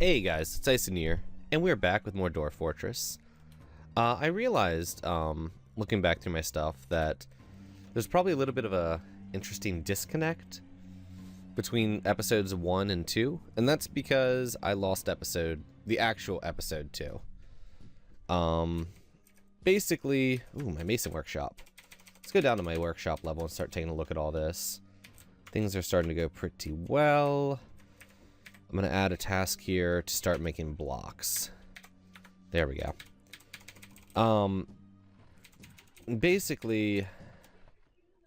Hey guys, it's IcyNewYear, and we're back with more Dwarf Fortress. I realized, looking back through my stuff, that there's probably a little bit of a interesting disconnect between episodes 1 and 2, and that's because I lost the actual episode 2. Basically, my mason workshop. Let's go down to my workshop level and start taking a look at all this. Things are starting to go pretty well. I'm going to add a task here to start making blocks. There we go. Basically,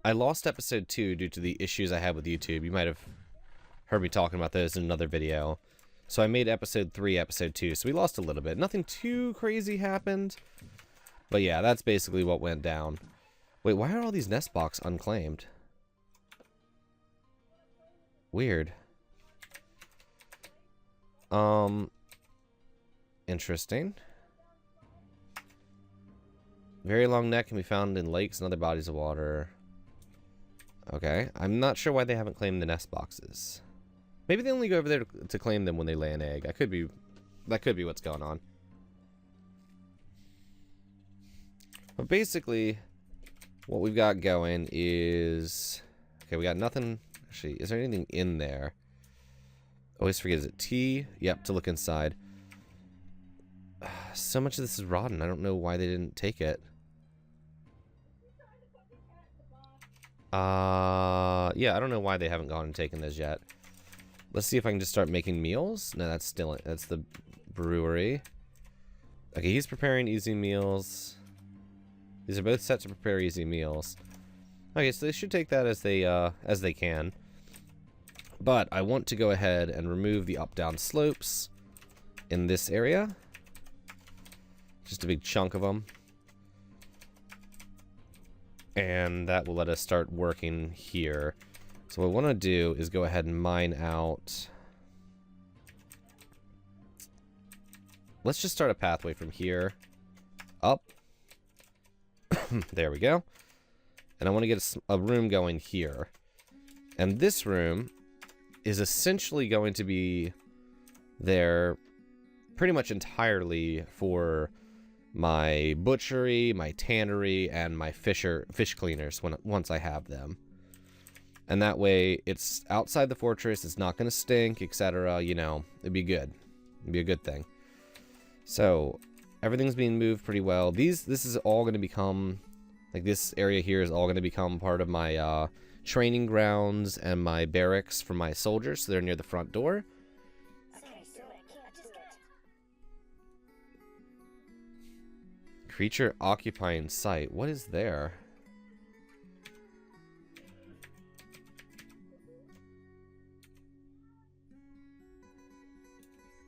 I lost episode 2 due to the issues I had with YouTube. You might have heard me talking about those in another video. So I made episode 3 episode 2, so we lost a little bit. Nothing too crazy happened. But yeah, that's basically what went down. Wait, why are all these nest blocks unclaimed? Weird. Interesting. Very long neck can be found in lakes and other bodies of water. Okay, I'm not sure why they haven't claimed the nest boxes. Maybe they only go over there to claim them when they lay an egg. That could be what's going on. But basically, what we've got going is... Okay, we got nothing... Actually, is there anything in there? Always forget, is it T? Yep, to look inside. So much of this is rotten. I don't know why they didn't take it. Yeah, I don't know why they haven't gone and taken this yet. Let's see if I can just start making meals. No, that's the brewery. Okay, he's preparing easy meals. These are both set to prepare easy meals. Okay, so they should take that as they can. But I want to go ahead and remove the up-down slopes in this area. Just a big chunk of them. And that will let us start working here. So what I want to do is go ahead and mine out. Let's just start a pathway from here up. There we go. And I want to get a room going here. And this room is essentially going to be there pretty much entirely for my butchery, my tannery, and my fish cleaners once I have them. And that way, it's outside the fortress, it's not going to stink, etc. You know, it'd be good. It'd be a good thing. So, everything's being moved pretty well. This is all going to become, like this area here is all going to become part of my training grounds and my barracks for my soldiers, so they're near the front door. Creature occupying site. What is there?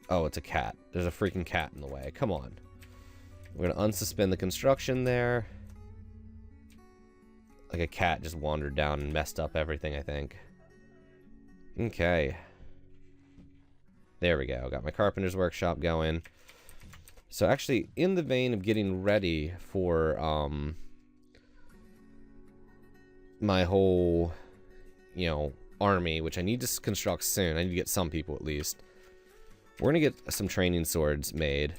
Oh, it's a cat. There's a freaking cat in the way. Come on. We're gonna unsuspend the construction there. Like a cat just wandered down and messed up everything, I think. Okay. There we go. Got my carpenter's workshop going. So actually, in the vein of getting ready for my whole, army, which I need to construct soon. I need to get some people at least. We're going to get some training swords made.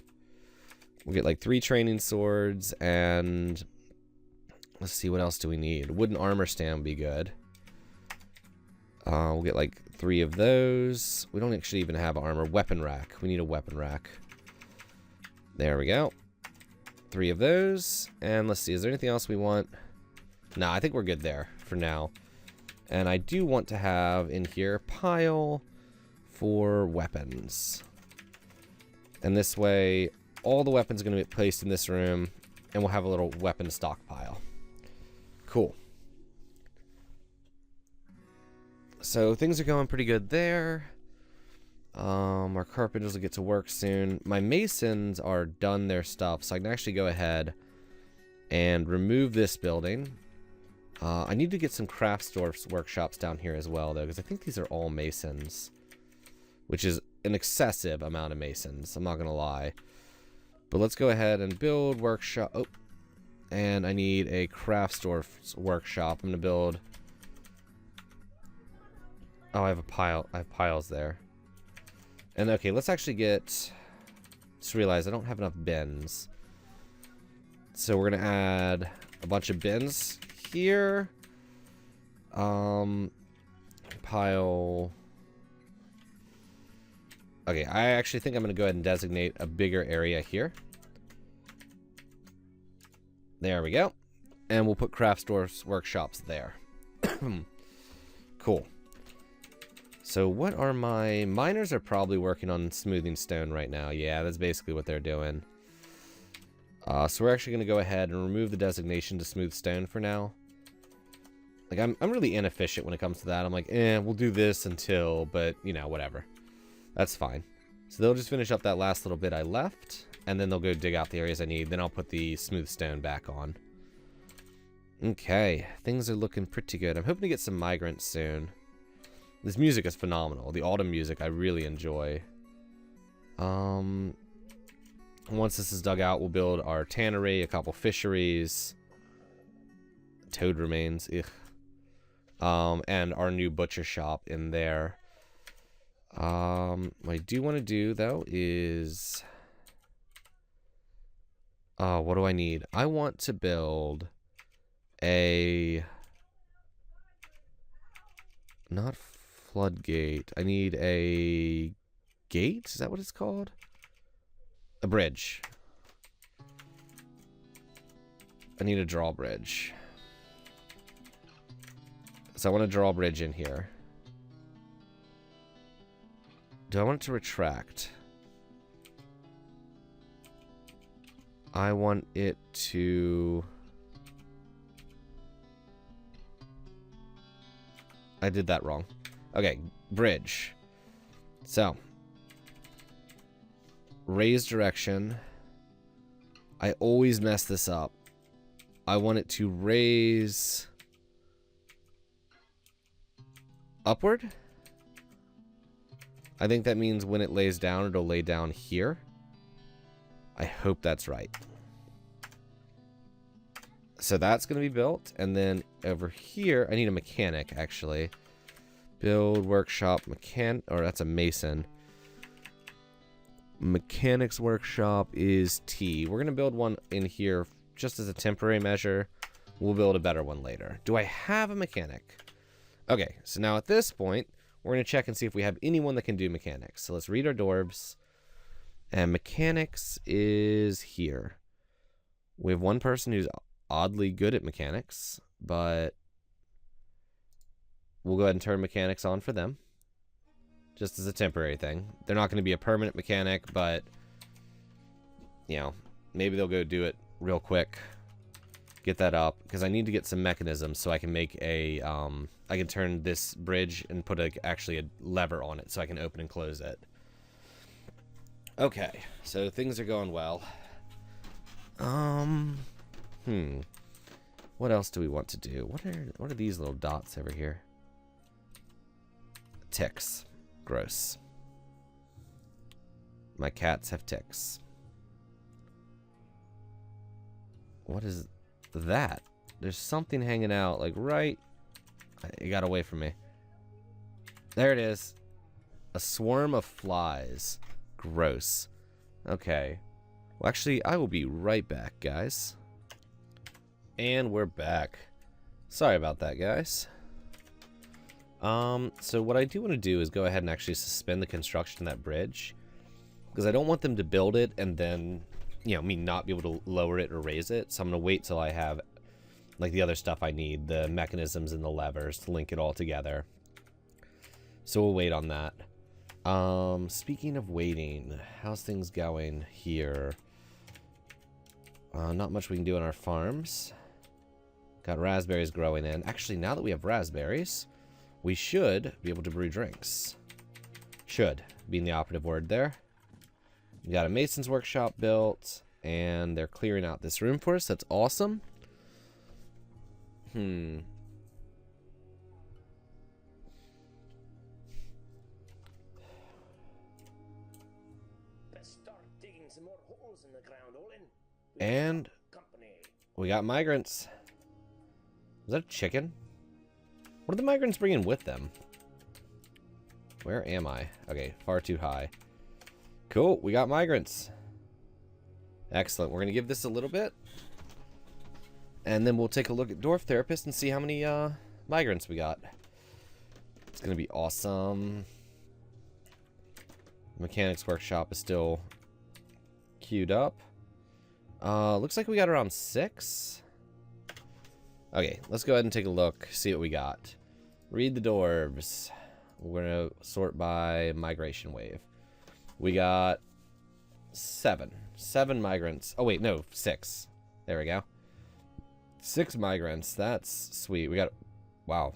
We'll get like 3 training swords and... Let's see, what else do we need? Wooden armor stand would be good. We'll get like 3 of those. We don't actually even have armor. Weapon rack. We need a weapon rack. There we go. 3 of those. And let's see, is there anything else we want? No, I think we're good there for now. And I do want to have in here pile for weapons. And this way, all the weapons are going to be placed in this room. And we'll have a little weapon stockpile. Cool. So things are going pretty good there. Our carpenters will get to work soon. My masons are done their stuff, so I can actually go ahead and remove this building. I need to get some craft workshops down here as well, though, because I think these are all masons, which is an excessive amount of masons. I'm not gonna lie. But let's go ahead and build workshop. Oh. And I need a craft store workshop. I'm going to build... Oh, I have a pile. I have piles there. And okay, let's actually get... Just realized I don't have enough bins. So we're going to add a bunch of bins here. Pile... Okay, I actually think I'm going to go ahead and designate a bigger area here. There we go. And we'll put craft stores, workshops there. Cool. So what are my... Miners are probably working on smoothing stone right now. Yeah, that's basically what they're doing. So we're actually going to go ahead and remove the designation to smooth stone for now. Like, I'm really inefficient when it comes to that. I'm like, we'll do this until, but, you know, whatever. That's fine. So they'll just finish up that last little bit I left, and then they'll go dig out the areas I need. Then I'll put the smooth stone back on. Okay, things are looking pretty good. I'm hoping to get some migrants soon. This music is phenomenal. The autumn music I really enjoy. Once this is dug out, we'll build our tannery, a couple fisheries. Toad remains. Ugh. And our new butcher shop in there. What I do want to do, though, is... what do I need? I want to build a... Not floodgate. I need a gate? Is that what it's called? A bridge. I need a drawbridge. So I want a drawbridge in here. Do I want it to retract? I want it to... I did that wrong. Okay, bridge. So. Raise direction. I always mess this up. I want it to raise... upward? I think that means when it lays down, it'll lay down here. I hope that's right. So that's going to be built. And then over here, I need a mechanic, actually. Build, workshop, or that's a mason. Mechanics workshop is T. We're going to build one in here just as a temporary measure. We'll build a better one later. Do I have a mechanic? Okay, so now at this point, we're going to check and see if we have anyone that can do mechanics. So let's read our dwarves. And mechanics is here. We have one person who's oddly good at mechanics, but we'll go ahead and turn mechanics on for them. Just as a temporary thing. They're not going to be a permanent mechanic, but, you know, maybe they'll go do it real quick. Get that up, because I need to get some mechanisms so I can make a, I can turn this bridge and put actually a lever on it so I can open and close it. Okay, so things are going well. What else do we want to do? What are these little dots over here? Ticks. Gross. My cats have ticks. What is that? There's something hanging out, like right... It got away from me. There it is. A swarm of flies. Gross. Okay. Well, actually, I will be right back, guys. And we're back. Sorry about that, guys. So what I do want to do is go ahead and actually suspend the construction of that bridge. Because I don't want them to build it and then, you know, me not be able to lower it or raise it. So I'm going to wait till I have, like, the other stuff I need. The mechanisms and the levers to link it all together. So we'll wait on that. Speaking of waiting, how's things going here? Not much we can do on our farms. Got raspberries growing in. Actually, now that we have raspberries, we should be able to brew drinks. Should, being the operative word there. We got a mason's workshop built, and they're clearing out this room for us. That's awesome. And we got migrants. Is that a chicken? What are the migrants bringing with them? Where am I? Okay, far too high. Cool, we got migrants. Excellent. We're going to give this a little bit. And then we'll take a look at Dwarf Therapist and see how many migrants we got. It's going to be awesome. Mechanics Workshop is still queued up. Looks like we got around 6. Okay, let's go ahead and take a look, see what we got. Read the dwarves. We're going to sort by migration wave. We got 7. 7 migrants. Oh, wait, no, 6. There we go. 6 migrants. That's sweet. We got... Wow.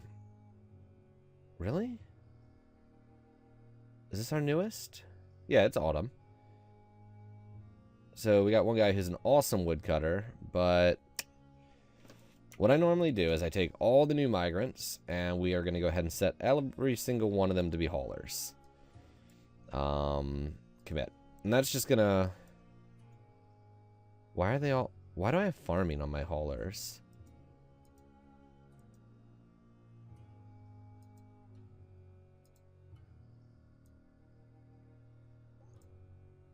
Really? Is this our newest? Yeah, it's autumn. So we got one guy who's an awesome woodcutter, but what I normally do is I take all the new migrants, and we are going to go ahead and set every single one of them to be haulers. Commit. And that's just going to... Why are they all... Why do I have farming on my haulers?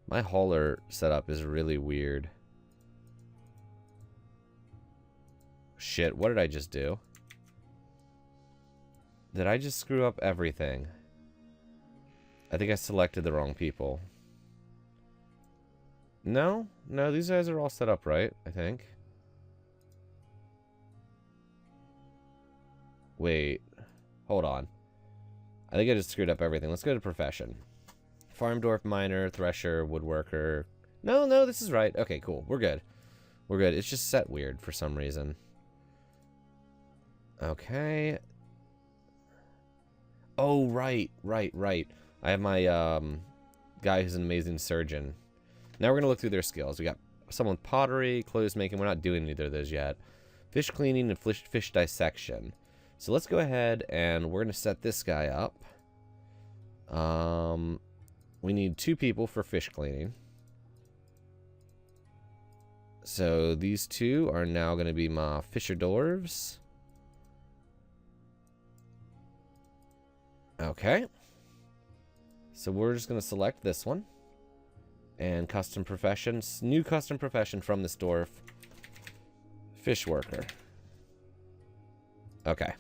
My hauler setup is really weird. Shit, what did I just do? Did I just screw up everything? I think I selected the wrong people. No, these guys are all set up right, I think. Wait, hold on. I think I just screwed up everything. Let's go to profession. Farm dwarf, miner, thresher, woodworker. No, this is right. Okay, cool. We're good. We're good. It's just set weird for some reason. Okay. Oh, right. I have my guy who's an amazing surgeon. Now we're going to look through their skills. We got someone with pottery, clothes making. We're not doing either of those yet. Fish cleaning and fish dissection. So let's go ahead and we're going to set this guy up. We need 2 people for fish cleaning. So these 2 are now going to be my fisher dwarves. Okay. So we're just going to select this one. And custom professions. New custom profession from this dwarf. Fish worker. Okay.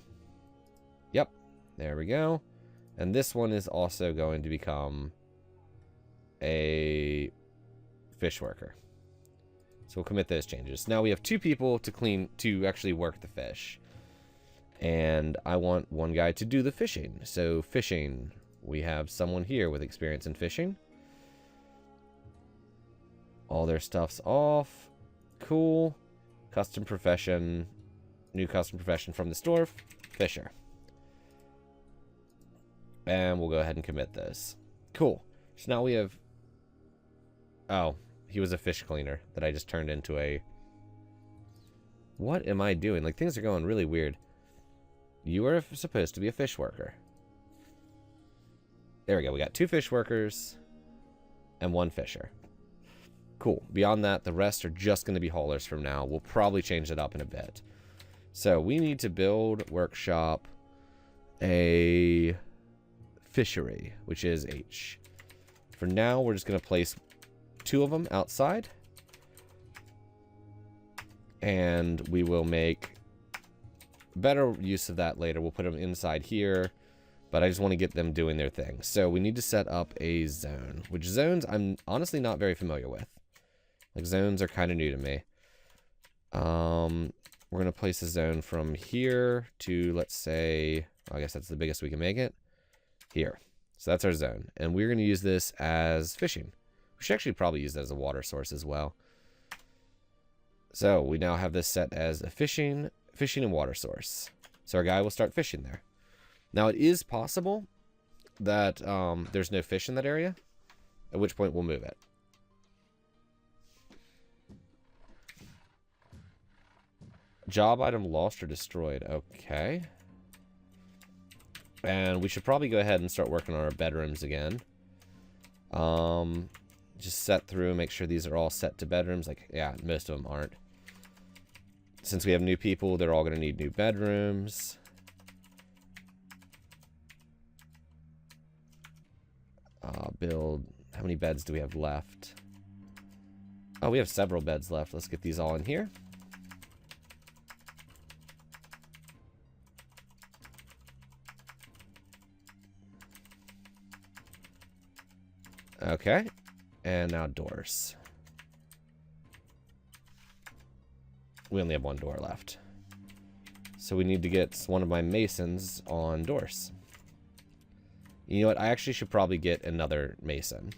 Yep. There we go. And this one is also going to become a fish worker. So we'll commit those changes. Now we have 2 people to actually work the fish. And I want one guy to do the fishing. So fishing. We have someone here with experience in fishing. All their stuff's off. Cool. Custom profession. New custom profession from the dwarf. Fisher. And we'll go ahead and commit this. Cool. So now we have... Oh, he was a fish cleaner that I just turned into a... What am I doing? Like, things are going really weird. You are supposed to be a fish worker. There we go. We got 2 fish workers and 1 fisher. Cool. Beyond that, the rest are just going to be haulers from now. We'll probably change it up in a bit. So we need to build, workshop, a fishery, which is H. For now, we're just going to place 2 of them outside. And we will make better use of that later. We'll put them inside here. But I just want to get them doing their thing. So we need to set up a zone. Which zones I'm honestly not very familiar with. Like, zones are kind of new to me. We're going to place a zone from here to, let's say, I guess that's the biggest we can make it. Here. So that's our zone. And we're going to use this as fishing. We should actually probably use that as a water source as well. So we now have this set as a fishing and water source. So our guy will start fishing there. Now it is possible that there's no fish in that area, at which point we'll move it. Job item lost or destroyed. Okay. And we should probably go ahead and start working on our bedrooms again. Just set through and make sure these are all set to bedrooms. Like, yeah, most of them aren't. Since we have new people, they're all going to need new bedrooms. Build How many beds do we have left? Oh, we have several beds left. Let's get these all in here. Okay. And now doors. We only have one door left. So we need to get one of my masons on doors. You know what? I actually should probably get another mason.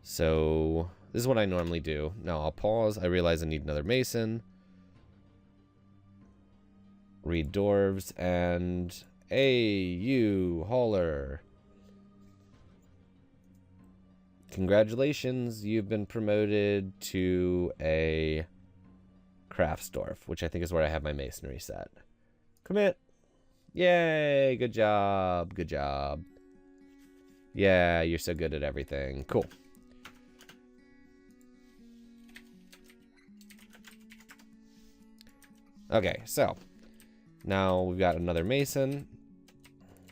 So this is what I normally do. Now I'll pause. I realize I need another mason. Read dwarves and you hauler. Congratulations, you've been promoted to a crafts dwarf, which I think is where I have my masonry set. Commit. Yay, good job, good job. Yeah, you're so good at everything. Cool. Okay, so now we've got another mason.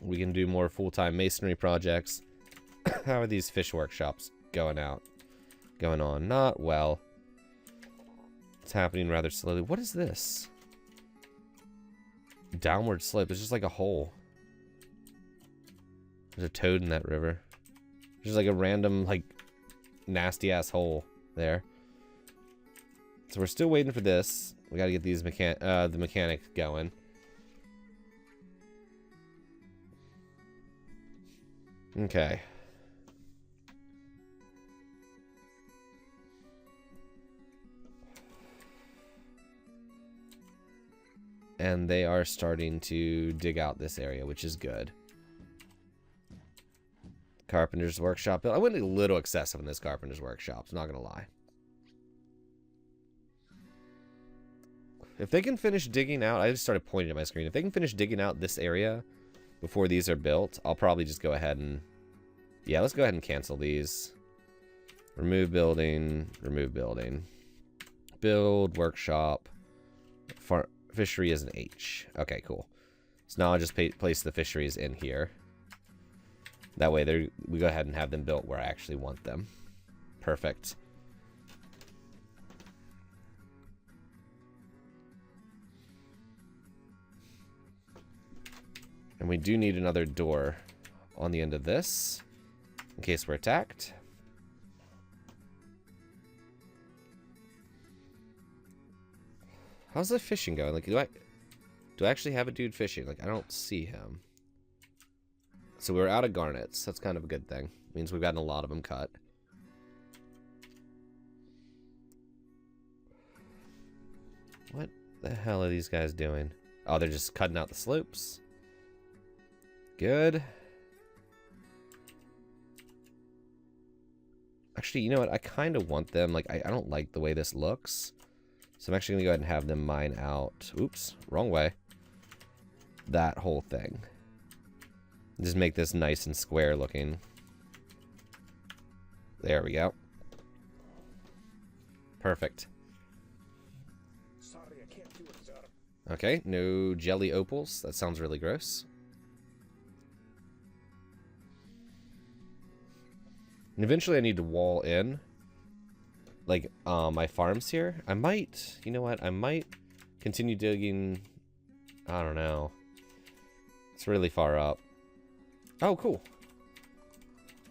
We can do more full-time masonry projects. How are these fish workshops going on? Not well. It's happening rather slowly. What is this? Downward slope. It's just like a hole. There's a toad in that river. There's like a random, like, nasty-ass hole there. So we're still waiting for this. We gotta get these the mechanics going. Okay. And they are starting to dig out this area, which is good. Carpenter's workshop. I went a little excessive in this carpenter's workshop, I'm not gonna lie. If they can finish digging out, I just started pointing at my screen. If they can finish digging out this area before these are built, I'll probably just go ahead and... Yeah, let's go ahead and cancel these. Remove building, remove building. Build, workshop, fishery is an H. Okay, cool. So now I'll just place the fisheries in here. That way we go ahead and have them built where I actually want them. Perfect. And we do need another door on the end of this, in case we're attacked. How's the fishing going? Like, do I actually have a dude fishing? Like, I don't see him. So we're out of garnets. That's kind of a good thing. Means we've gotten a lot of them cut. What the hell are these guys doing? Oh, they're just cutting out the slopes. Good. Actually, you know what? I kind of want them. Like, I don't like the way this looks. So I'm actually going to go ahead and have them mine out. Oops, wrong way. That whole thing. Just make this nice and square looking. There we go. Perfect. Sorry, I can't do it, sir. Okay, no jelly opals. That sounds really gross. And eventually I need to wall in, like, my farms here. I might, you know what? I might continue digging. I don't know. It's really far up. Oh, cool.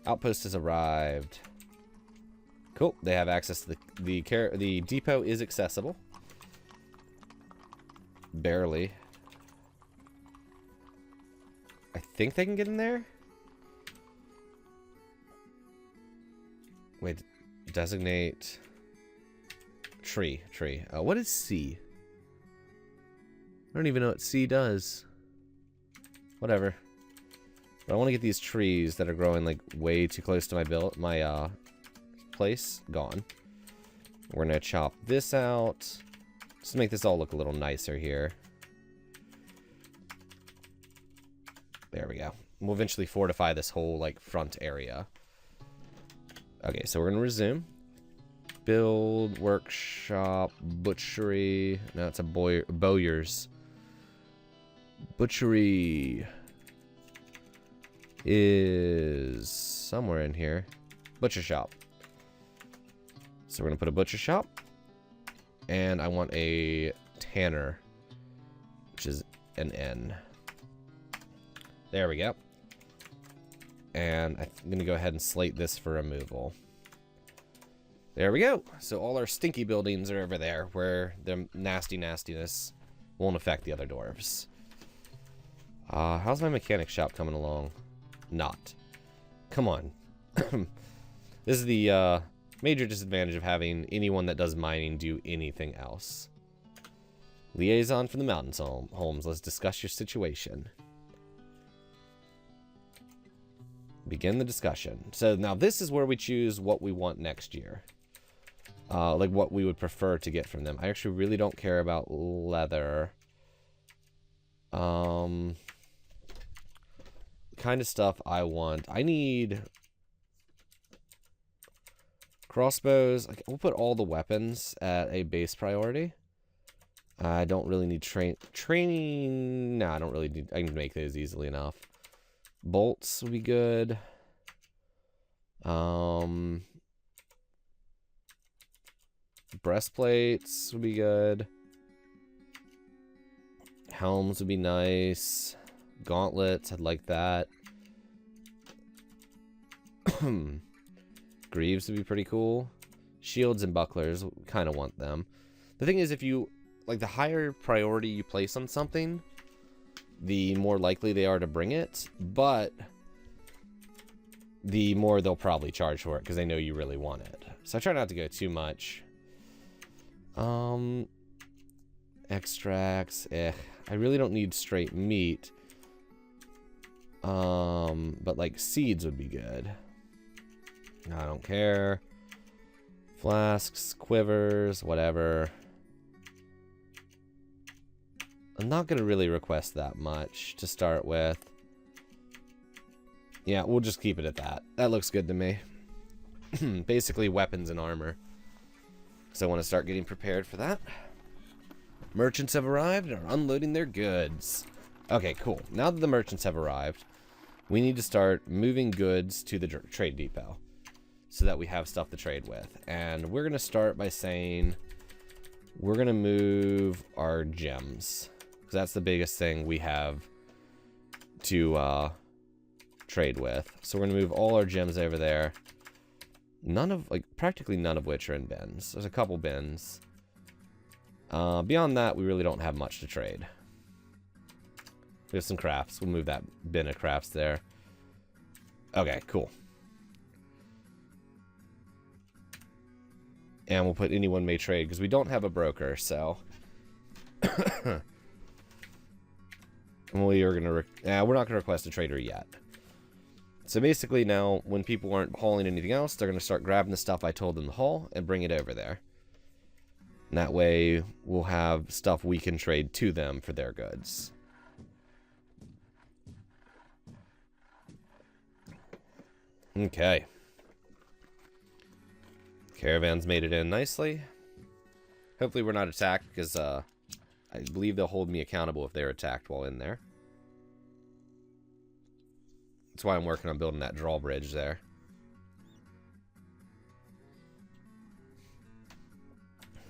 Outpost has arrived. Cool. They have access to the depot is accessible. Barely. I think they can get in there. Wait, designate tree. What is C? I don't even know what C does. Whatever. But I want to get these trees that are growing like way too close to my place gone. We're gonna chop this out just to make this all look a little nicer here. There we go. We'll eventually fortify this whole like front area. Okay, so we're gonna resume. Build, workshop, butchery. No, it's a bowyer's. Butchery is somewhere in here. butcher shop. So we're going to put a butcher shop. And I want a tanner, which is an N. There we go. And I'm going to go ahead and slate this for removal. There we go. So all our stinky buildings are over there where the nastiness won't affect the other dwarves. How's my mechanic shop coming along? Not. Come on. This is the major disadvantage of having anyone that does mining do anything else. Liaison from the mountains, Holmes. Let's discuss your situation. Begin the discussion. So now this is where we choose what we want next year. Like what we would prefer to get from them. I actually really don't care about leather. Kind of stuff I want. I need crossbows. We'll put all the weapons at a base priority. I don't really need training. No, I don't really need. I can make those easily enough. Bolts would be good. Breastplates would be good. Helms would be nice. Gauntlets, I'd like that. Greaves would be pretty cool. Shields and bucklers, kind of want them. The thing is, if you, like, the higher priority you place on something, the more likely they are to bring it, but the more they'll probably charge for it because they know you really want it. So I try not to go too much. Extracts, I really don't need straight meat. But like seeds would be good. I don't care. Flasks, quivers, whatever. I'm not gonna really request that much to start with. Yeah, we'll just keep it at that. That looks good to me. Basically weapons and armor. So I want to start getting prepared for that. Merchants have arrived and are unloading their goods. Okay, cool. Now that the merchants have arrived, we need to start moving goods to the trade depot so that we have stuff to trade with. And we're going to start by saying we're going to move our gems, because that's the biggest thing we have to trade with. So we're going to move all our gems over there. Practically none of which are in bins. There's a couple bins. Beyond that, we really don't have much to trade. We have some crafts. We'll move that bin of crafts there. Okay, cool. And we'll put anyone may trade, because we don't have a broker, so... and we're not going to request a trader yet. So basically now, when people aren't hauling anything else, they're going to start grabbing the stuff I told them to haul and bring it over there. And that way, we'll have stuff we can trade to them for their goods. Okay. Caravan's made it in nicely. Hopefully we're not attacked, because I believe they'll hold me accountable if they're attacked while in there. That's why I'm working on building that drawbridge there.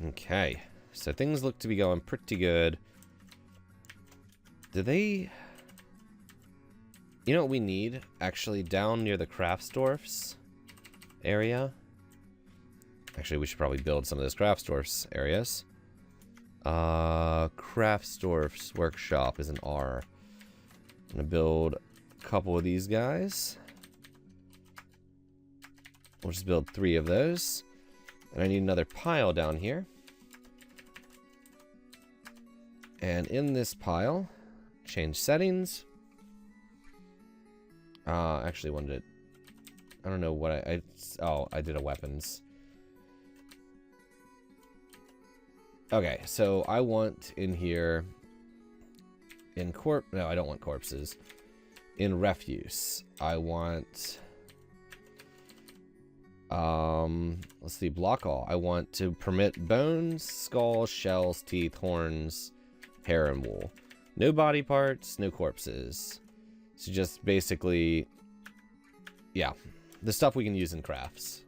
Okay. So things look to be going pretty good. Do they... You know what we need? Actually, down near the Craftsdorf's area. Actually, we should probably build some of those Craftsdorf's areas. Craftsdorf's workshop is an R. I'm going to build couple of these guys. We'll just build 3 of those. And I need another pile down here. And in this pile, change settings. Actually wanted it. I don't know what I did a weapons. Okay, so I want in here no, I don't want corpses. In refuse, I want, let's see, block all. I want to permit bones, skulls, shells, teeth, horns, hair, and wool. No body parts, no corpses. So just basically, yeah, the stuff we can use in crafts.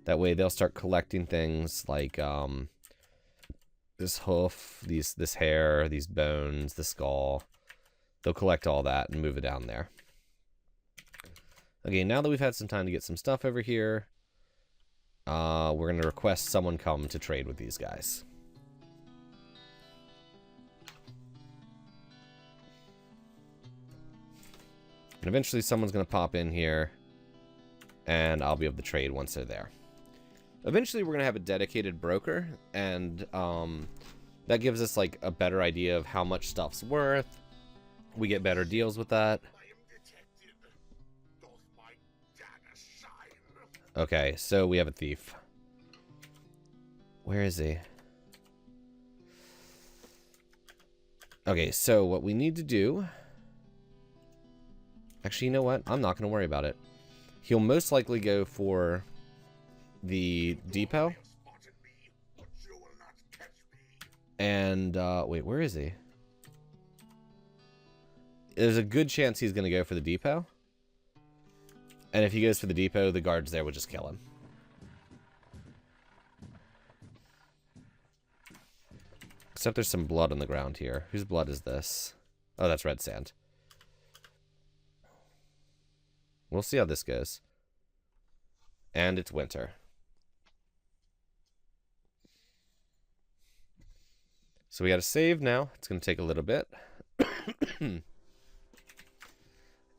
That way they'll start collecting things like this hoof, this hair, these bones, the skull. They'll collect all that and move it down there. Okay, now that we've had some time to get some stuff over here, we're going to request someone come to trade with these guys. And eventually someone's going to pop in here, and I'll be able to trade once they're there. Eventually we're going to have a dedicated broker, and that gives us like a better idea of how much stuff's worth. We get better deals with that. Okay, so we have a thief. Where is he? Okay, so what we need to do... Actually, you know what? I'm not going to worry about it. He'll most likely go for the depot. And, wait, where is he? There's a good chance he's going to go for the depot. And if he goes for the depot, the guards there would just kill him. Except there's some blood on the ground here. Whose blood is this? Oh, that's red sand. We'll see how this goes. And it's winter. So we got to save now. It's going to take a little bit.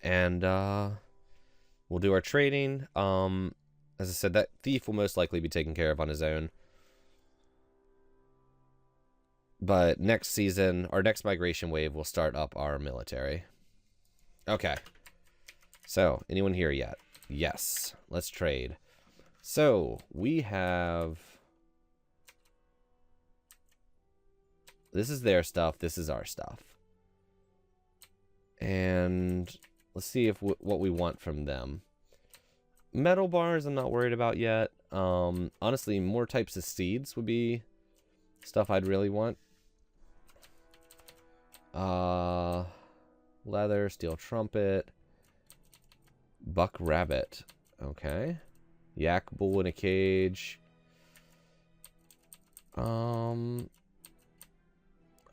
And we'll do our trading. As I said, that thief will most likely be taken care of on his own. But next season, our next migration wave, will start up our military. Okay. So, anyone here yet? Yes. Let's trade. So, we have... This is their stuff. This is our stuff. And let's see if what we want from them. Metal bars I'm not worried about yet. Honestly, more types of seeds would be stuff I'd really want. Leather, steel trumpet. Buck rabbit. Okay. Yak bull in a cage. I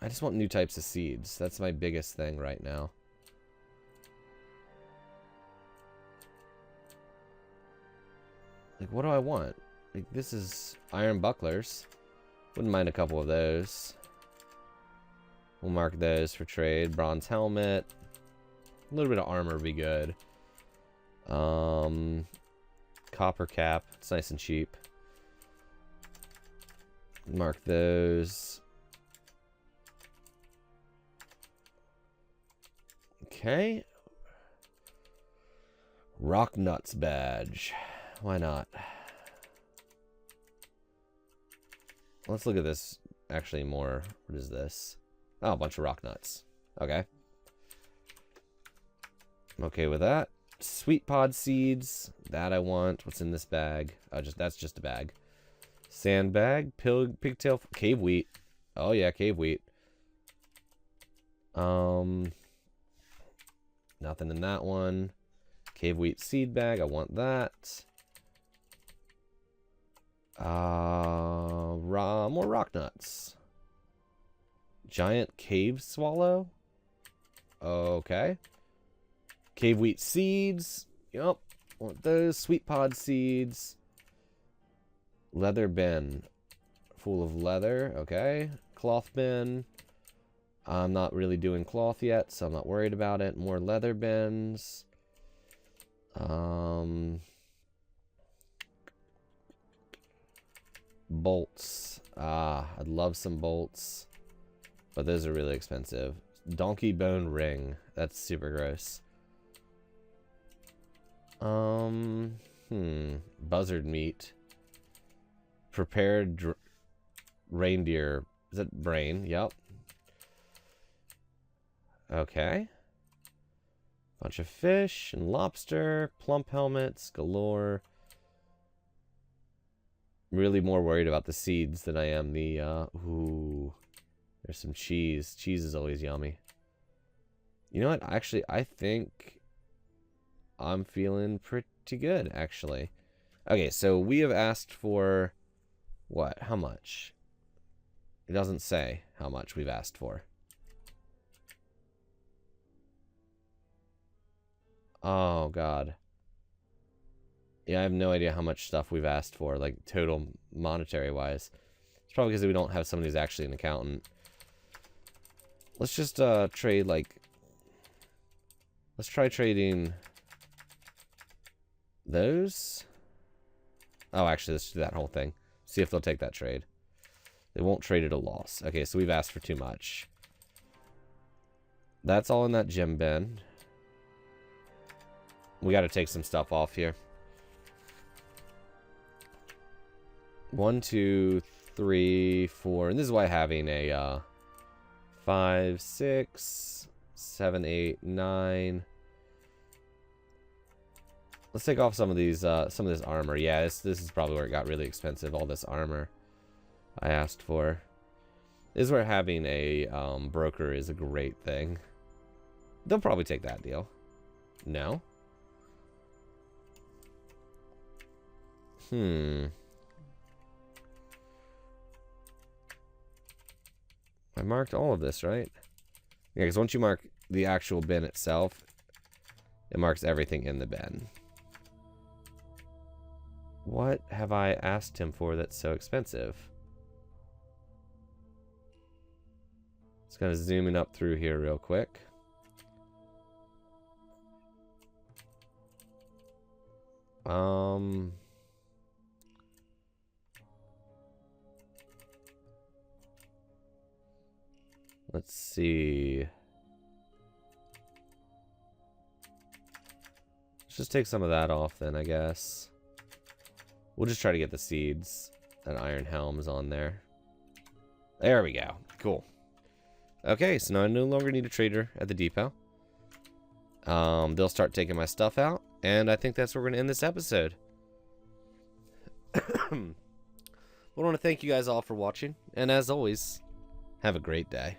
just want new types of seeds. That's my biggest thing right now. Like, what do I want? Like, this is iron bucklers. Wouldn't mind a couple of those. We'll mark those for trade. Bronze helmet. A little bit of armor would be good. Copper cap. It's nice and cheap. Mark those. Okay. Rock nuts badge. Why not? Let's look at this actually more. What is this? Oh, a bunch of rock nuts. Okay. I'm okay with that. Sweet pod seeds. That I want. What's in this bag? Oh, that's just a bag. Sandbag. Pigtail. Cave wheat. Oh yeah, cave wheat. Nothing in that one. Cave wheat seed bag. I want that. More rock nuts. Giant cave swallow. Okay. Cave wheat seeds. Yep. Want those. Sweet pod seeds. Leather bin. Full of leather. Okay. Cloth bin. I'm not really doing cloth yet, so I'm not worried about it. More leather bins. Bolts. I'd love some bolts. But those are really expensive. Donkey bone ring. That's super gross. Buzzard meat. Prepared reindeer. Is that brain? Yep. Okay. Bunch of fish and lobster. Plump helmets. Galore. Really more worried about the seeds than I am the, ooh. There's some cheese. Cheese is always yummy. You know what? Actually, I think I'm feeling pretty pretty good, actually. Okay, so we have asked for... what? How much? It doesn't say how much we've asked for. Oh, God. Yeah, I have no idea how much stuff we've asked for, like, total monetary-wise. It's probably because we don't have somebody who's actually an accountant. Let's just, trade, like... let's try trading... those? Oh, actually, let's do that whole thing. See if they'll take that trade. They won't trade at a loss. Okay, so we've asked for too much. That's all in that gem bin. We got to take some stuff off here. 1, 2, 3, 4. And this is why having a 5, 6, 7, 8, 9. Let's take off some of these, some of this armor. Yeah, this is probably where it got really expensive. All this armor I asked for. This is where having a broker is a great thing. They'll probably take that deal. No? I marked all of this, right? Yeah, because once you mark the actual bin itself, it marks everything in the bin. What have I asked him for that's so expensive? Just kind of zooming up through here real quick. Let's see. Let's just take some of that off then, I guess. We'll just try to get the seeds and iron helms on there. There we go. Cool. Okay, so now I no longer need a trader at the depot. They'll start taking my stuff out, and I think that's where we're going to end this episode. I want to thank you guys all for watching, and as always, have a great day.